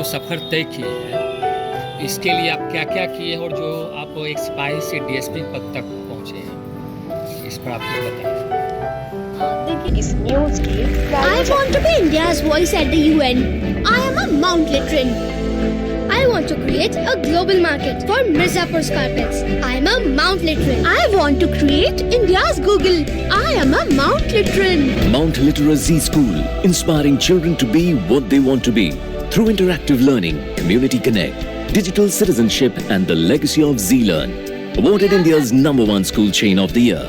जो सफ़र तय किए हैं, इसके लिए आप क्या-क्या किए हैं और जो आप एक सिपाही से डीएसपी पद तक पहुँचे हैं, इस पर आप कुछ बताएँ? देखिए इस न्यूज की I want to be India's voice at the UN. I am a Mount Litrin. I want to create a global market for Mirzapur's carpets. I am a Mount Litrin. I want to create India's Google. I am a Mount Litrin. Mount Literacy School, inspiring children to be what they want to be through interactive learning, community connect, digital citizenship and the legacy of Z-Learn. Awarded India's #1 school chain of the year.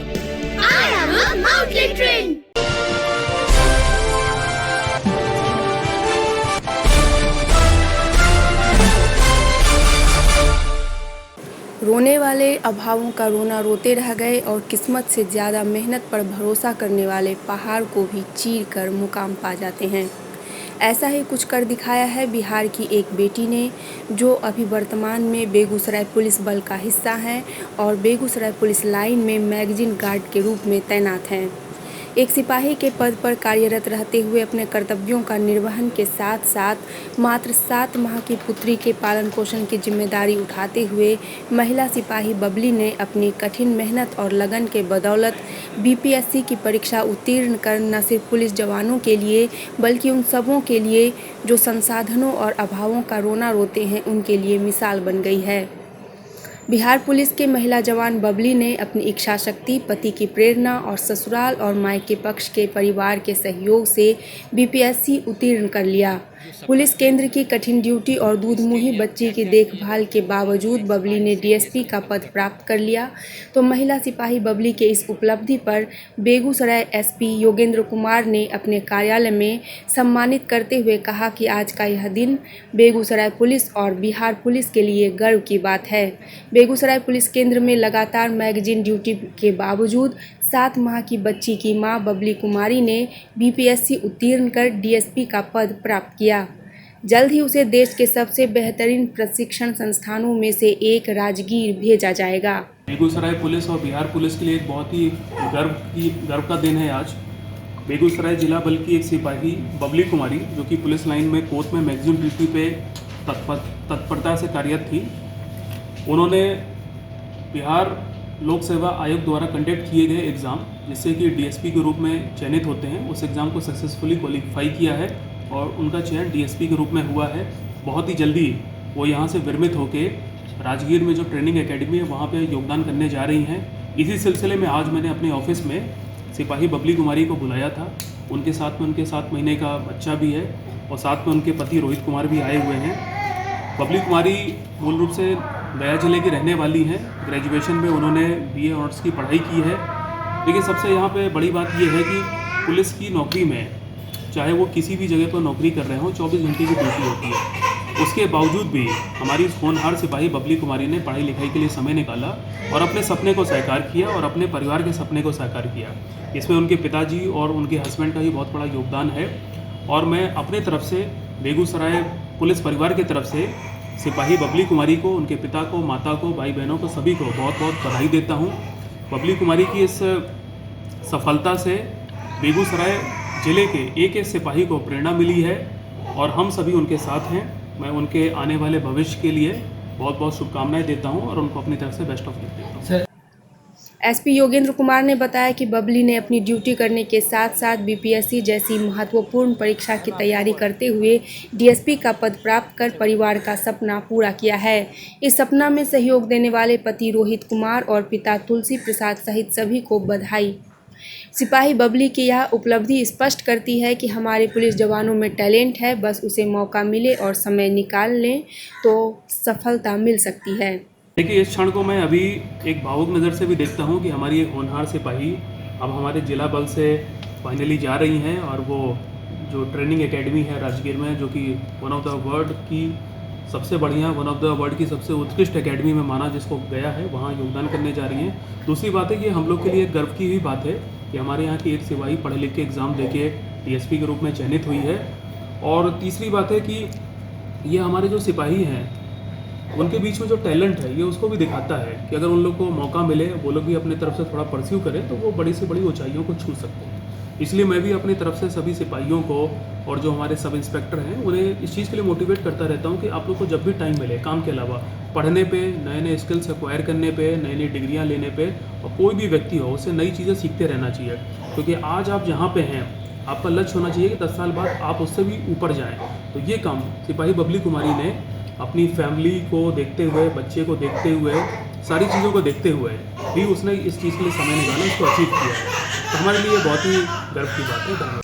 I am a Mount Litrin. रोने वाले अभावों का रोना रोते रह गए और किस्मत से ज़्यादा मेहनत पर भरोसा करने वाले पहाड़ को भी चीर कर मुकाम पा जाते हैं। ऐसा ही कुछ कर दिखाया है बिहार की एक बेटी ने, जो अभी वर्तमान में बेगूसराय पुलिस बल का हिस्सा हैं और बेगूसराय पुलिस लाइन में मैगजीन गार्ड के रूप में तैनात हैं। एक सिपाही के पद पर कार्यरत रहते हुए अपने कर्तव्यों का निर्वहन के साथ साथ मात्र 7 माह की पुत्री के पालन पोषण की जिम्मेदारी उठाते हुए महिला सिपाही बबली ने अपनी कठिन मेहनत और लगन के बदौलत बीपीएससी की परीक्षा उत्तीर्ण कर न सिर्फ पुलिस जवानों के लिए बल्कि उन सबों के लिए जो संसाधनों और अभावों का रोना रोते हैं, उनके लिए मिसाल बन गई है। बिहार पुलिस के महिला जवान बबली ने अपनी इच्छा शक्ति, पति की प्रेरणा और ससुराल और मायके पक्ष के परिवार के सहयोग से बीपीएससी उत्तीर्ण कर लिया। पुलिस केंद्र की कठिन ड्यूटी और दूधमुही बच्ची की देखभाल के बावजूद बबली ने डीएसपी का पद प्राप्त कर लिया। तो महिला सिपाही बबली के इस उपलब्धि पर बेगूसराय एसपी योगेंद्र कुमार ने अपने कार्यालय में सम्मानित करते हुए कहा कि आज का यह दिन बेगूसराय पुलिस और बिहार पुलिस के लिए गर्व की बात है। बेगूसराय पुलिस केंद्र में लगातार मैगजीन ड्यूटी के बावजूद 7 माह की बच्ची की मां बबली कुमारी ने बीपीएससी उत्तीर्ण कर डीएसपी का पद प्राप्त किया। जल्द ही उसे देश के सबसे बेहतरीन प्रशिक्षण संस्थानों में से एक राजगीर भेजा जाएगा। बेगूसराय पुलिस और बिहार पुलिस के लिए एक बहुत ही गर्व का दिन है आज। बेगूसराय जिला बल की एक सिपाही बबली कुमारी, जो कि पुलिस लाइन में कोर्ट में मैगजीन ड्यूटी पे तत्परता से कार्यरत थी, उन्होंने बिहार लोक सेवा आयोग द्वारा कंडक्ट किए गए एग्ज़ाम, जिससे कि डीएसपी के रूप में चयनित होते हैं, उस एग्ज़ाम को सक्सेसफुली क्वालिफाई किया है और उनका चयन डीएसपी के रूप में हुआ है। बहुत ही जल्दी वो यहाँ से विरमित होकर राजगीर में जो ट्रेनिंग एकेडमी है वहाँ पे योगदान करने जा रही हैं। इसी सिलसिले में आज मैंने अपने ऑफिस में सिपाही बबली कुमारी को बुलाया था। उनके साथ में उनके 7 महीने का बच्चा भी है और साथ में उनके पति रोहित कुमार भी आए हुए हैं। बबली कुमारी मूल रूप से गया जिले की रहने वाली हैं। ग्रेजुएशन में उन्होंने बीए ऑनर्स की पढ़ाई की है। देखिए, सबसे यहाँ पे बड़ी बात यह है कि पुलिस की नौकरी में चाहे वो किसी भी जगह पर नौकरी कर रहे हों, 24 घंटे की ड्यूटी होती है। उसके बावजूद भी हमारी होनहार सिपाही बबली कुमारी ने पढ़ाई लिखाई के लिए समय निकाला और अपने सपने को साकार किया और अपने परिवार के सपने को साकार किया। इसमें उनके पिताजी और उनके हस्बैंड का ही बहुत बड़ा योगदान है और मैं अपने तरफ से बेगूसराय पुलिस परिवार की तरफ से सिपाही बबली कुमारी को, उनके पिता को, माता को, भाई बहनों को, सभी को बहुत बहुत बधाई देता हूँ। बबली कुमारी की इस सफलता से बेगूसराय ज़िले के एक सिपाही को प्रेरणा मिली है और हम सभी उनके साथ हैं। मैं उनके आने वाले भविष्य के लिए बहुत बहुत शुभकामनाएं देता हूं और उनको अपनी तरफ से बेस्ट ऑफ लक देता हूं। एसपी योगेंद्र कुमार ने बताया कि बबली ने अपनी ड्यूटी करने के साथ साथ बीपीएससी जैसी महत्वपूर्ण परीक्षा की तैयारी करते हुए डीएसपी का पद प्राप्त कर परिवार का सपना पूरा किया है। इस सपना में सहयोग देने वाले पति रोहित कुमार और पिता तुलसी प्रसाद सहित सभी को बधाई। सिपाही बबली की यह उपलब्धि स्पष्ट करती है कि हमारे पुलिस जवानों में टैलेंट है, बस उसे मौका मिले और समय निकाल लें तो सफलता मिल सकती है। देखिए, इस क्षण को मैं अभी एक भावुक नज़र से भी देखता हूं कि हमारी एक होनहार सिपाही अब हमारे जिला बल से फाइनली जा रही हैं और वो जो ट्रेनिंग एकेडमी है राजगीर में, जो कि वन ऑफ द वर्ल्ड की सबसे बढ़िया, वन ऑफ द वर्ल्ड की सबसे उत्कृष्ट एकेडमी में माना जिसको गया है, वहाँ योगदान करने जा रही हैं। दूसरी बात है कि हम लोग के लिए गर्व की ही बात है कि हमारे यहाँ की एक सिपाही पढ़े लिख के एग्ज़ाम देके डीएसपी के रूप में चयनित हुई है। और तीसरी बात है कि ये हमारे जो सिपाही हैं उनके बीच में जो टैलेंट है ये उसको भी दिखाता है कि अगर उन लोग को मौका मिले, वो लोग भी अपने तरफ से थोड़ा परस्यू करें तो वो बड़ी से बड़ी ऊंचाइयों को छू सकते हैं। इसलिए मैं भी अपनी तरफ से सभी सिपाहियों को और जो हमारे सब इंस्पेक्टर हैं उन्हें इस चीज़ के लिए मोटिवेट करता रहता हूँ कि आप लोग को जब भी टाइम मिले काम के अलावा पढ़ने पे, नए नए स्किल्स एक्वायर करने पे, नई नई डिग्रियाँ लेने पे, और कोई भी व्यक्ति हो उससे नई चीज़ें सीखते रहना चाहिए। क्योंकि आज आप जहाँ पे हैं आपका लक्ष्य होना चाहिए कि 10 साल बाद आप उससे भी ऊपर जाएँ। तो ये काम सिपाही बबली कुमारी ने अपनी फैमिली को देखते हुए, बच्चे को देखते हुए, सारी चीज़ों को देखते हुए भी उसने इस चीज़ के लिए समय निकाला, इसको अचीव किया है। तो हमारे लिए बहुत ही गर्व की बात है। धन्यवाद।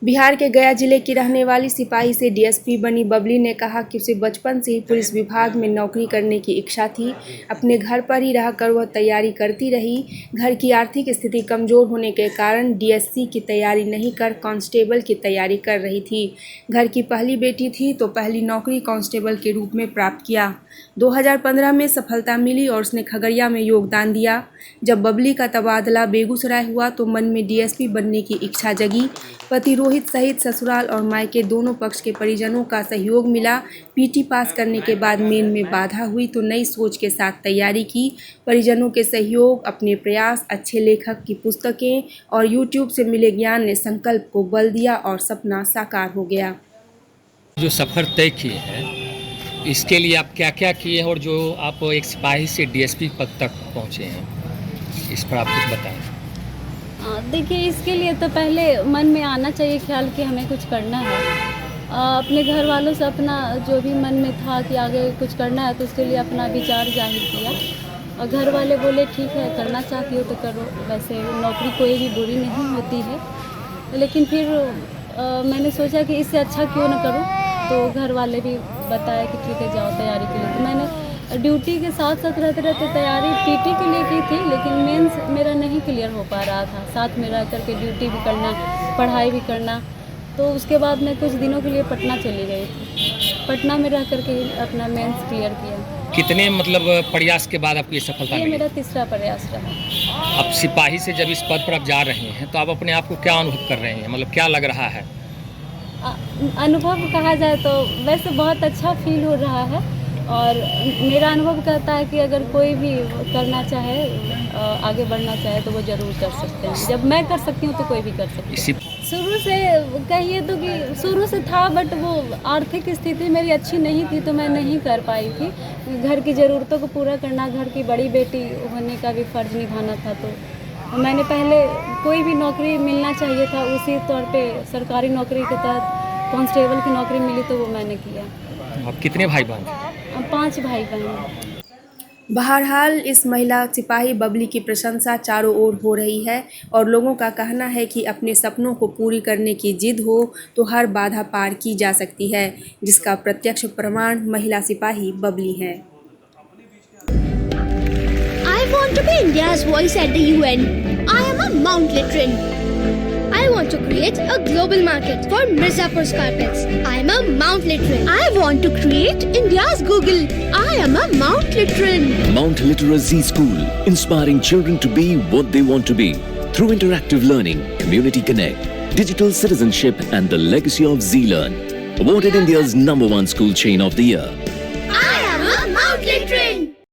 बिहार के गया जिले की रहने वाली सिपाही से डीएसपी बनी बबली ने कहा कि उसे बचपन से ही पुलिस विभाग में नौकरी करने की इच्छा थी। अपने घर पर ही रहकर वह तैयारी करती रही। घर की आर्थिक स्थिति कमज़ोर होने के कारण डीएससी की तैयारी नहीं कर कांस्टेबल की तैयारी कर रही थी। घर की पहली बेटी थी तो पहली नौकरी कांस्टेबल के रूप में प्राप्त किया। 2015 में सफलता मिली और उसने खगड़िया में योगदान दिया। जब बबली का तबादला बेगूसराय हुआ तो मन में डीएसपी बनने की इच्छा जगी। पति रोहित सहित ससुराल और मायके दोनों पक्ष के परिजनों का सहयोग मिला। पीटी पास करने के बाद मेन में बाधा हुई तो नई सोच के साथ तैयारी की। परिजनों के सहयोग, अपने प्रयास, अच्छे लेखक की पुस्तकें और यूट्यूब से मिले ज्ञान ने संकल्प को बल दिया और सपना साकार हो गया। जो सफ़र तय किए हैं इसके लिए आप क्या क्या किए हैं और जो आप एक सिपाही से डीएसपी पद तक पहुँचे हैं, इस पर आप कुछ बताएं। देखिए, इसके लिए तो पहले मन में आना चाहिए ख्याल कि हमें कुछ करना है। अपने घर वालों से अपना जो भी मन में था कि आगे कुछ करना है तो उसके लिए अपना विचार जाहिर किया और घर वाले बोले ठीक है, करना चाहती हो तो करो। वैसे नौकरी कोई भी बुरी नहीं होती है, लेकिन फिर मैंने सोचा कि इससे अच्छा क्यों ना करूं, तो घर वाले भी बताया कि ठीक है जाओ तैयारी के लिए। तो मैंने ड्यूटी के साथ साथ रहते रहते तैयारी पीटी के लिए की थी, लेकिन मेंस मेरा नहीं क्लियर हो पा रहा था। साथ में रह करके ड्यूटी भी करना, पढ़ाई भी करना। तो उसके बाद मैं कुछ दिनों के लिए पटना चली गई थी। पटना में रह करके अपना मेंस क्लियर किया। कितने मतलब प्रयास के बाद आपको ये सफलता ये मिली? मेरा तीसरा प्रयास रहा। अब सिपाही से जब इस पद पर आप जा रहे हैं तो आप अपने आप को क्या अनुभव कर रहे हैं, मतलब क्या लग रहा है? अनुभव कहा जाए तो वैसे बहुत अच्छा फील हो रहा है और मेरा अनुभव कहता है कि अगर कोई भी करना चाहे, आगे बढ़ना चाहे तो वो ज़रूर कर सकते हैं। जब मैं कर सकती हूँ तो कोई भी कर सकता है। शुरू से कहिए तो कि शुरू से था, बट वो आर्थिक स्थिति मेरी अच्छी नहीं थी तो मैं नहीं कर पाई थी। घर की ज़रूरतों को पूरा करना, घर की बड़ी बेटी होने का भी फ़र्ज़ निभाना था। तो मैंने पहले कोई भी नौकरी मिलना चाहिए था, उसी तौर पे सरकारी नौकरी के तहत कांस्टेबल की नौकरी मिली तो वो मैंने किया। आप कितने भाई बहन? 5 भाई बहन। बहरहाल इस महिला सिपाही बबली की प्रशंसा चारों ओर हो रही है और लोगों का कहना है कि अपने सपनों को पूरी करने की जिद हो तो हर बाधा पार की जा सकती है, जिसका प्रत्यक्ष प्रमाण महिला सिपाही बबली है। I want to be India's voice at the UN. I am a Mount Litrin. I want to create a global market for Mirzapur's carpets. I am a Mount Litrin. I want to create India's Google. I am a Mount Litrin. Mount Literacy School, inspiring children to be what they want to be through interactive learning, community connect, digital citizenship and the legacy of Z-Learn. Awarded India's #1 school chain of the year.